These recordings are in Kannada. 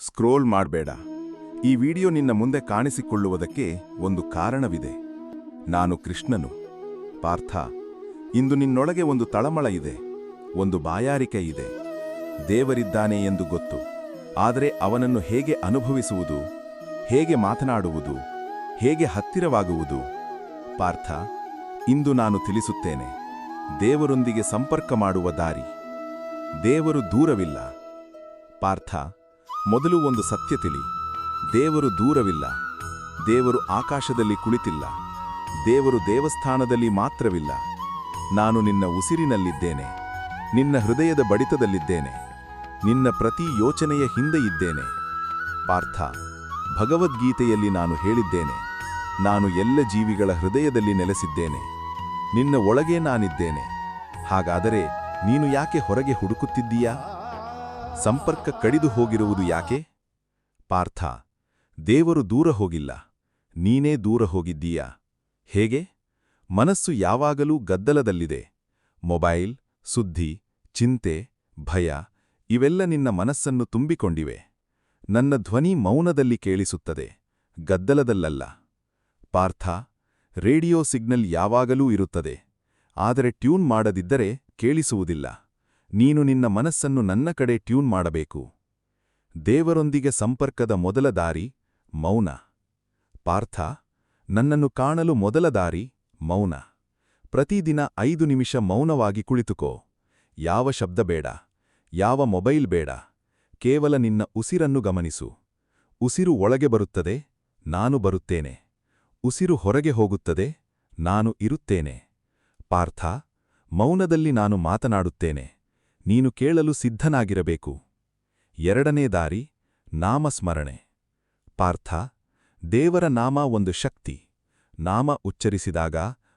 ಸ್ಕ್ರೋಲ್ ಮಾಡಬೇಡ. ಈ ವಿಡಿಯೋ ನಿನ್ನ ಮುಂದೆ ಕಾಣಿಸಿಕೊಳ್ಳುವುದಕ್ಕೆ ಒಂದು ಕಾರಣವಿದೆ. ನಾನು ಕೃಷ್ಣನು. ಪಾರ್ಥ, ಇಂದು ನಿನ್ನೊಳಗೆ ಒಂದು ತಳಮಳ ಇದೆ, ಒಂದು ಬಾಯಾರಿಕೆ ಇದೆ. ದೇವರಿದ್ದಾನೆ ಎಂದು ಗೊತ್ತು, ಆದರೆ ಅವನನ್ನು ಹೇಗೆ ಅನುಭವಿಸುವುದು, ಹೇಗೆ ಮಾತನಾಡುವುದು, ಹೇಗೆ ಹತ್ತಿರವಾಗುವುದು? ಪಾರ್ಥ, ಇಂದು ನಾನು ತಿಳಿಸುತ್ತೇನೆ. ದೇವರೊಂದಿಗೆ ಸಂಪರ್ಕ ಮಾಡುವ ದಾರಿ. ದೇವರು ದೂರವಿಲ್ಲ. ಪಾರ್ಥ, ಮೊದಲು ಒಂದು ಸತ್ಯ ತಿಳಿ. ದೇವರು ದೂರವಿಲ್ಲ. ದೇವರು ಆಕಾಶದಲ್ಲಿ ಕುಳಿತಿಲ್ಲ. ದೇವರು ದೇವಸ್ಥಾನದಲ್ಲಿ ಮಾತ್ರವಿಲ್ಲ. ನಾನು ನಿನ್ನ ಉಸಿರಿನಲ್ಲಿದ್ದೇನೆ, ನಿನ್ನ ಹೃದಯದ ಬಡಿತದಲ್ಲಿದ್ದೇನೆ, ನಿನ್ನ ಪ್ರತಿ ಯೋಚನೆಯ ಹಿಂದೆ ಇದ್ದೇನೆ. ಪಾರ್ಥ, ಭಗವದ್ಗೀತೆಯಲ್ಲಿ ನಾನು ಹೇಳಿದ್ದೇನೆ, ನಾನು ಎಲ್ಲ ಜೀವಿಗಳ ಹೃದಯದಲ್ಲಿ ನೆಲೆಸಿದ್ದೇನೆ. ನಿನ್ನ ಒಳಗೆ ನಾನಿದ್ದೇನೆ. ಹಾಗಾದರೆ ನೀನು ಯಾಕೆ ಹೊರಗೆ ಹುಡುಕುತ್ತಿದ್ದೀಯಾ? ಸಂಪರ್ಕ ಕಡಿದು ಹೋಗಿರುವುದು ಯಾಕೆ? ಪಾರ್ಥ, ದೇವರು ದೂರ ಹೋಗಿಲ್ಲ, ನೀನೇ ದೂರ ಹೋಗಿದ್ದೀಯಾ. ಹೇಗೆ? ಮನಸ್ಸು ಯಾವಾಗಲೂ ಗದ್ದಲದಲ್ಲಿದೆ. ಮೊಬೈಲ್, ಸುದ್ದಿ, ಚಿಂತೆ, ಭಯ ಇವೆಲ್ಲ ನಿನ್ನ ಮನಸ್ಸನ್ನು ತುಂಬಿಕೊಂಡಿವೆ. ನನ್ನ ಧ್ವನಿ ಮೌನದಲ್ಲಿ ಕೇಳಿಸುತ್ತದೆ, ಗದ್ದಲದಲ್ಲಲ್ಲ. ಪಾರ್ಥ, ರೇಡಿಯೋ ಸಿಗ್ನಲ್ ಯಾವಾಗಲೂ ಇರುತ್ತದೆ, ಆದರೆ ಟ್ಯೂನ್ ಮಾಡದಿದ್ದರೆ ಕೇಳಿಸುವುದಿಲ್ಲ. ನೀನು ನಿನ್ನ ಮನಸ್ಸನ್ನು ನನ್ನ ಕಡೆ ಟ್ಯೂನ್ ಮಾಡಬೇಕು. ದೇವರೊಂದಿಗೆ ಸಂಪರ್ಕದ ಮೊದಲ ದಾರಿ ಮೌನ. ಪಾರ್ಥ, ನನ್ನನ್ನು ಕಾಣಲು ಮೊದಲ ದಾರಿ ಮೌನ. ಪ್ರತಿದಿನ 5 ನಿಮಿಷ ಮೌನವಾಗಿ ಕುಳಿತುಕೋ. ಯಾವ ಶಬ್ದ ಬೇಡ, ಯಾವ ಮೊಬೈಲ್ ಬೇಡ. ಕೇವಲ ನಿನ್ನ ಉಸಿರನ್ನು ಗಮನಿಸು. ಉಸಿರು ಒಳಗೆ ಬರುತ್ತದೆ, ನಾನು ಬರುತ್ತೇನೆ. ಉಸಿರು ಹೊರಗೆ ಹೋಗುತ್ತದೆ, ನಾನು ಇರುತ್ತೇನೆ. ಪಾರ್ಥ, ಮೌನದಲ್ಲಿ ನಾನು ಮಾತನಾಡುತ್ತೇನೆ, ನೀನು ಕೇಳಲು ಸಿದ್ಧನಾಗಿರಬೇಕು. ಎರಡನೇ ದಾರಿ ನಾಮಸ್ಮರಣೆ. ಪಾರ್ಥ, ದೇವರ ನಾಮ ಒಂದು ಶಕ್ತಿ. ನಾಮ ಉಚ್ಚರಿಸಿದಾಗ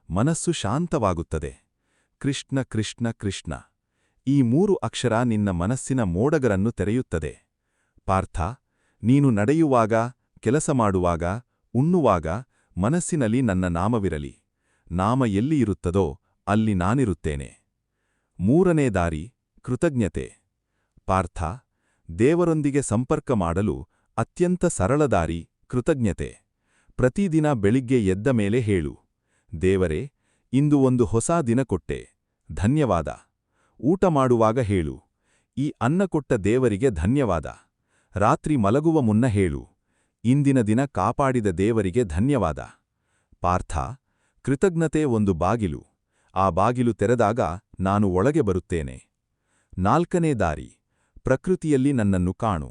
ಮನಸ್ಸು ಶಾಂತವಾಗುತ್ತದೆ. ಕೃಷ್ಣ ಕೃಷ್ಣ ಕೃಷ್ಣ, ಈ 3 ಅಕ್ಷರ ನಿನ್ನ ಮನಸ್ಸಿನ ಮೋಡಗರನ್ನು ತೆರೆಯುತ್ತದೆ. ಪಾರ್ಥ, ನೀನು ನಡೆಯುವಾಗ, ಕೆಲಸ ಮಾಡುವಾಗ, ಉಣ್ಣುವಾಗ ಮನಸ್ಸಿನಲ್ಲಿ ನನ್ನ ನಾಮವಿರಲಿ. ನಾಮ ಎಲ್ಲಿ ಇರುತ್ತದೋ ಅಲ್ಲಿ ನಾನಿರುತ್ತೇನೆ. ಮೂರನೇ ದಾರಿ ಕೃತಜ್ಞತೆ. ಪಾರ್ಥ, ದೇವರೊಂದಿಗೆ ಸಂಪರ್ಕ ಮಾಡಲು ಅತ್ಯಂತ ಸರಳ ದಾರಿ ಕೃತಜ್ಞತೆ. ಪ್ರತಿದಿನ ಬೆಳಿಗ್ಗೆ ಎದ್ದ ಮೇಲೆ ಹೇಳು, ದೇವರೇ, ಇಂದು ಒಂದು ಹೊಸ ದಿನ ಕೊಟ್ಟೆ, ಧನ್ಯವಾದ. ಊಟ ಮಾಡುವಾಗ ಹೇಳು, ಈ ಅನ್ನ ಕೊಟ್ಟ ದೇವರಿಗೆ ಧನ್ಯವಾದ. ರಾತ್ರಿ ಮಲಗುವ ಮುನ್ನ ಹೇಳು, ಇಂದಿನ ದಿನ ಕಾಪಾಡಿದ ದೇವರಿಗೆ ಧನ್ಯವಾದ. ಪಾರ್ಥ, ಕೃತಜ್ಞತೆ ಒಂದು ಬಾಗಿಲು. ಆ ಬಾಗಿಲು ತೆರೆದಾಗ ನಾನು ಒಳಗೆ ಬರುತ್ತೇನೆ. ನಾಲ್ಕನೇ ದಾರಿ ಪ್ರಕೃತಿಯಲ್ಲಿ ನನ್ನನ್ನು ಕಾಣು.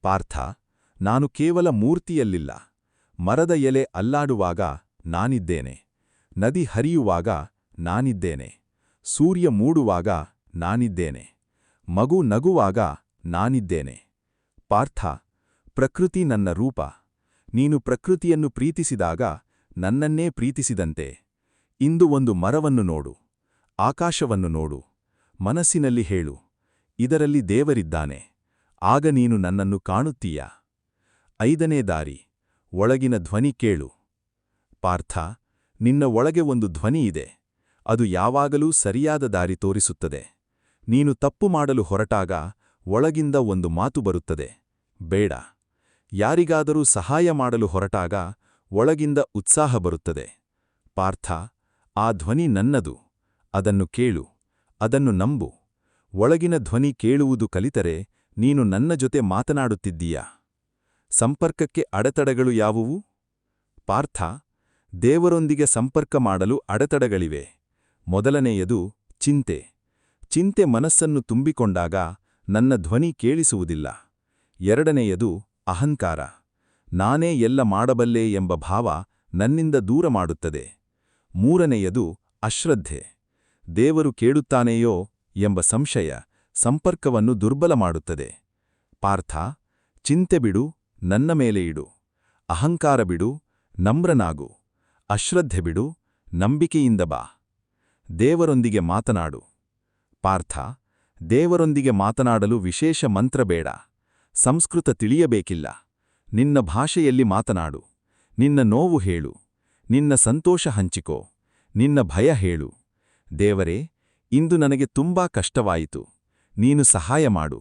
ಪಾರ್ಥ, ನಾನು ಕೇವಲ ಮೂರ್ತಿಯಲ್ಲಿಲ್ಲ. ಮರದ ಎಲೆ ಅಲ್ಲಾಡುವಾಗ ನಾನಿದ್ದೇನೆ. ನದಿ ಹರಿಯುವಾಗ ನಾನಿದ್ದೇನೆ. ಸೂರ್ಯ ಮೂಡುವಾಗ ನಾನಿದ್ದೇನೆ. ಮಗು ನಗುವಾಗ ನಾನಿದ್ದೇನೆ. ಪಾರ್ಥ, ಪ್ರಕೃತಿ ನನ್ನ ರೂಪ. ನೀನು ಪ್ರಕೃತಿಯನ್ನು ಪ್ರೀತಿಸಿದಾಗ ನನ್ನನ್ನೇ ಪ್ರೀತಿಸಿದಂತೆ. ಇಂದು ಒಂದು ಮರವನ್ನು ನೋಡು, ಆಕಾಶವನ್ನು ನೋಡು, ಮನಸ್ಸಿನಲ್ಲಿ ಹೇಳು, ಇದರಲ್ಲಿ ದೇವರಿದ್ದಾನೆ. ಆಗ ನೀನು ನನ್ನನ್ನು ಕಾಣುತ್ತೀಯ. ಐದನೇ ದಾರಿ ಒಳಗಿನ ಧ್ವನಿ ಕೇಳು. ಪಾರ್ಥ, ನಿನ್ನ ಒಳಗೆ ಒಂದು ಧ್ವನಿ ಇದೆ. ಅದು ಯಾವಾಗಲೂ ಸರಿಯಾದ ದಾರಿ ತೋರಿಸುತ್ತದೆ. ನೀನು ತಪ್ಪು ಮಾಡಲು ಹೊರಟಾಗ ಒಳಗಿಂದ ಒಂದು ಮಾತು ಬರುತ್ತದೆ, ಬೇಡ. ಯಾರಿಗಾದರೂ ಸಹಾಯ ಮಾಡಲು ಹೊರಟಾಗ ಒಳಗಿಂದ ಉತ್ಸಾಹ ಬರುತ್ತದೆ. ಪಾರ್ಥ, ಆ ಧ್ವನಿ ನನ್ನದು. ಅದನ್ನು ಕೇಳು, ಅದನ್ನು ನಂಬು. ಒಳಗಿನ ಧ್ವನಿ ಕೇಳುವುದು ಕಲಿತರೆ ನೀನು ನನ್ನ ಜೊತೆ ಮಾತನಾಡುತ್ತಿದ್ದೀಯಾ. ಸಂಪರ್ಕಕ್ಕೆ ಅಡೆತಡೆಗಳು ಯಾವುವು? ಪಾರ್ಥ, ದೇವರೊಂದಿಗೆ ಸಂಪರ್ಕ ಮಾಡಲು ಅಡೆತಡೆಗಳಿವೆ. ಮೊದಲನೆಯದು ಚಿಂತೆ. ಚಿಂತೆ ಮನಸ್ಸನ್ನು ತುಂಬಿಕೊಂಡಾಗ ನನ್ನ ಧ್ವನಿ ಕೇಳಿಸುವುದಿಲ್ಲ. ಎರಡನೆಯದು ಅಹಂಕಾರ. ನಾನೇ ಎಲ್ಲ ಮಾಡಬಲ್ಲೆ ಎಂಬ ಭಾವ ನನ್ನಿಂದ ದೂರ ಮಾಡುತ್ತದೆ. ಮೂರನೆಯದು ಅಶ್ರದ್ಧೆ. ದೇವರು ಕೇಳುತ್ತಾನೆಯೋ ಎಂಬ ಸಂಶಯ ಸಂಪರ್ಕವನ್ನು ದುರ್ಬಲ ಮಾಡುತ್ತದೆ. ಪಾರ್ಥ, ಚಿಂತೆ ಬಿಡು, ನನ್ನ ಮೇಲೆ ಇಡು. ಅಹಂಕಾರ ಬಿಡು, ನಮ್ರನಾಗು. ಅಶ್ರದ್ಧೆ ಬಿಡು, ನಂಬಿಕೆಯಿಂದ ಬಾ. ದೇವರೊಂದಿಗೆ ಮಾತನಾಡು. ಪಾರ್ಥ, ದೇವರೊಂದಿಗೆ ಮಾತನಾಡಲು ವಿಶೇಷ ಮಂತ್ರ ಬೇಡ. ಸಂಸ್ಕೃತ ತಿಳಿಯಬೇಕಿಲ್ಲ. ನಿನ್ನ ಭಾಷೆಯಲ್ಲಿ ಮಾತನಾಡು. ನಿನ್ನ ನೋವು ಹೇಳು, ನಿನ್ನ ಸಂತೋಷ ಹಂಚಿಕೋ, ನಿನ್ನ ಭಯ ಹೇಳು. ದೇವರೇ, ಇಂದು ನನಗೆ ತುಂಬಾ ಕಷ್ಟವಾಯಿತು, ನೀನು ಸಹಾಯ ಮಾಡು.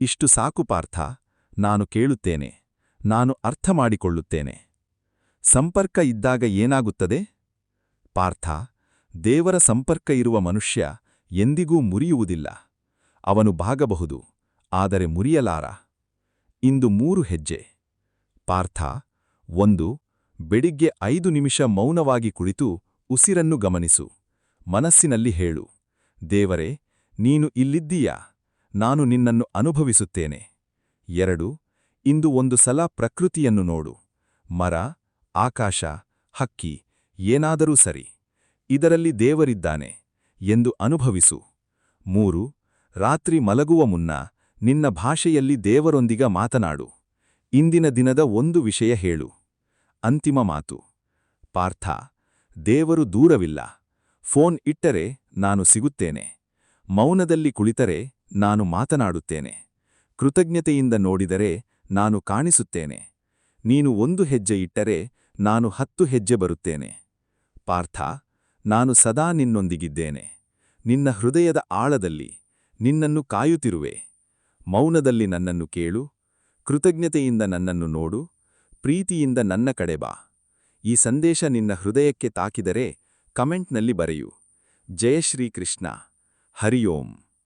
ಇಷ್ಟು ಸಾಕು ಪಾರ್ಥ, ನಾನು ಕೇಳುತ್ತೇನೆ. ನಾನು ಅರ್ಥ ಮಾಡಿಕೊಳ್ಳುತ್ತೇನೆ. ಸಂಪರ್ಕ ಇದ್ದಾಗ ಏನಾಗುತ್ತದೆ? ಪಾರ್ಥ, ದೇವರ ಸಂಪರ್ಕ ಇರುವ ಮನುಷ್ಯ ಎಂದಿಗೂ ಮುರಿಯುವುದಿಲ್ಲ. ಅವನು ಬಾಗಬಹುದು, ಆದರೆ ಮುರಿಯಲಾರ. ಇಂದು 3 ಹೆಜ್ಜೆ. ಪಾರ್ಥ, 1. ಬೆಳಿಗ್ಗೆ 5 ನಿಮಿಷ ಮೌನವಾಗಿ ಕುಳಿತು ಉಸಿರನ್ನು ಗಮನಿಸು. ಮನಸ್ಸಿನಲ್ಲಿ ಹೇಳು, ದೇವರೇ, ನೀನು ಇಲ್ಲಿದ್ದೀಯಾ, ನಾನು ನಿನ್ನನ್ನು ಅನುಭವಿಸುತ್ತೇನೆ. 2. ಇಂದು ಒಂದು ಸಲ ಪ್ರಕೃತಿಯನ್ನು ನೋಡು. ಮರ, ಆಕಾಶ, ಹಕ್ಕಿ, ಏನಾದರೂ ಸರಿ. ಇದರಲ್ಲಿ ದೇವರಿದ್ದಾನೆ ಎಂದು ಅನುಭವಿಸು. 3. ರಾತ್ರಿ ಮಲಗುವ ಮುನ್ನ ನಿನ್ನ ಭಾಷೆಯಲ್ಲಿ ದೇವರೊಂದಿಗ ಮಾತನಾಡು. ಇಂದಿನ ದಿನದ ಒಂದು ವಿಷಯ ಹೇಳು. ಅಂತಿಮ ಮಾತು. ಪಾರ್ಥ, ದೇವರು ದೂರವಿಲ್ಲ. ಫೋನ್ ಇಟ್ಟರೆ ನಾನು ಸಿಗುತ್ತೇನೆ. ಮೌನದಲ್ಲಿ ಕುಳಿತರೆ ನಾನು ಮಾತನಾಡುತ್ತೇನೆ. ಕೃತಜ್ಞತೆಯಿಂದ ನೋಡಿದರೆ ನಾನು ಕಾಣಿಸುತ್ತೇನೆ. ನೀನು 1 ಹೆಜ್ಜೆ ಇಟ್ಟರೆ ನಾನು 10 ಹೆಜ್ಜೆ ಬರುತ್ತೇನೆ. ಪಾರ್ಥ, ನಾನು ಸದಾ ನಿನ್ನೊಂದಿಗಿದ್ದೇನೆ. ನಿನ್ನ ಹೃದಯದ ಆಳದಲ್ಲಿ ನಿನ್ನನ್ನು ಕಾಯುತ್ತಿರುವೆ. ಮೌನದಲ್ಲಿ ನನ್ನನ್ನು ಕೇಳು. ಕೃತಜ್ಞತೆಯಿಂದ ನನ್ನನ್ನು ನೋಡು. ಪ್ರೀತಿಯಿಂದ ನನ್ನ ಕಡೆ ಬಾ. ಈ ಸಂದೇಶ ನಿನ್ನ ಹೃದಯಕ್ಕೆ ತಾಕಿದರೆ ಕಮೆಂಟ್ನಲ್ಲಿ ಬರೆಯು. ಜಯ ಶ್ರೀಕೃಷ್ಣ. ಹರಿ ಓಂ.